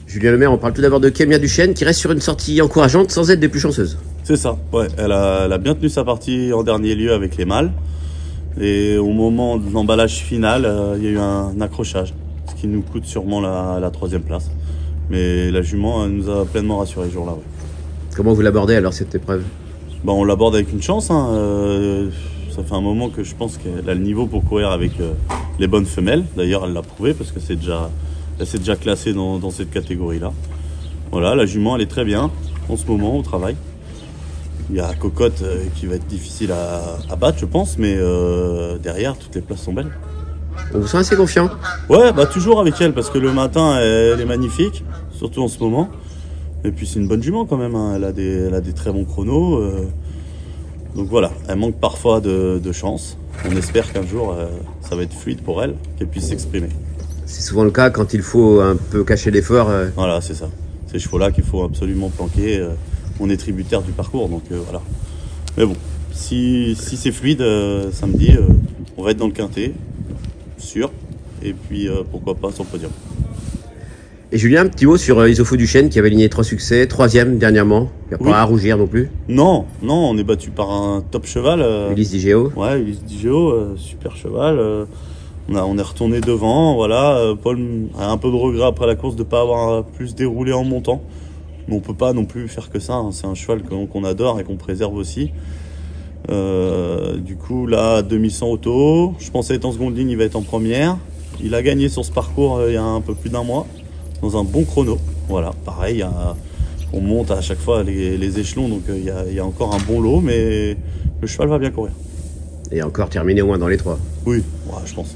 Julien Lemaire, on parle tout d'abord de Kémia Duchesne qui reste sur une sortie encourageante sans être des plus chanceuses. C'est ça, ouais. Elle a bien tenu sa partie en dernier lieu avec les mâles. Et au moment de l'emballage final, il y a eu un accrochage, ce qui nous coûte sûrement la troisième place. Mais la jument elle nous a pleinement rassuré ce jour-là. Ouais. Comment vous l'abordez alors cette épreuve? On l'aborde avec une chance. Ça fait un moment que je pense qu'elle a le niveau pour courir avec les bonnes femelles. D'ailleurs, elle l'a prouvé parce que elle s'est déjà classée dans cette catégorie-là. Voilà, la jument, elle est très bien en ce moment au travail. Il y a Cocotte qui va être difficile à battre, je pense, mais derrière, toutes les places sont belles. On vous sent assez confiant? Ouais, toujours avec elle, parce que le matin, elle est magnifique, surtout en ce moment. Et puis c'est une bonne jument quand même, hein. Elle a des très bons chronos. Donc voilà, elle manque parfois de chance. On espère qu'un jour, ça va être fluide pour elle, qu'elle puisse s'exprimer. C'est souvent le cas quand il faut un peu cacher l'effort. Voilà, c'est ça. Ces chevaux-là qu'il faut absolument planquer. On est tributaire du parcours, donc voilà. Mais bon, si c'est fluide, samedi, on va être dans le quintet, sûr. Et puis pourquoi pas sur le podium. Et Julien, un petit mot sur Isofo Duchesne qui avait aligné 3 succès, 3e dernièrement. Il n'y a pas à rougir non plus. Non, on est battu par un top cheval. Ulysse Digeo. Ouais, Ulysse Digeo, super cheval. On est retourné devant, voilà. Paul a un peu de regret après la course de ne pas avoir plus déroulé en montant. Mais on peut pas non plus faire que ça, hein. C'est un cheval qu'on adore et qu'on préserve aussi. Du coup, là, 2100 auto. Je pensais être en seconde ligne, il va être en première. Il a gagné sur ce parcours il y a un peu plus d'un mois, dans un bon chrono. Voilà, pareil, on monte à chaque fois les échelons, donc il y a encore un bon lot, mais le cheval va bien courir. Et encore terminé au moins dans les 3. Oui, ouais, je pense.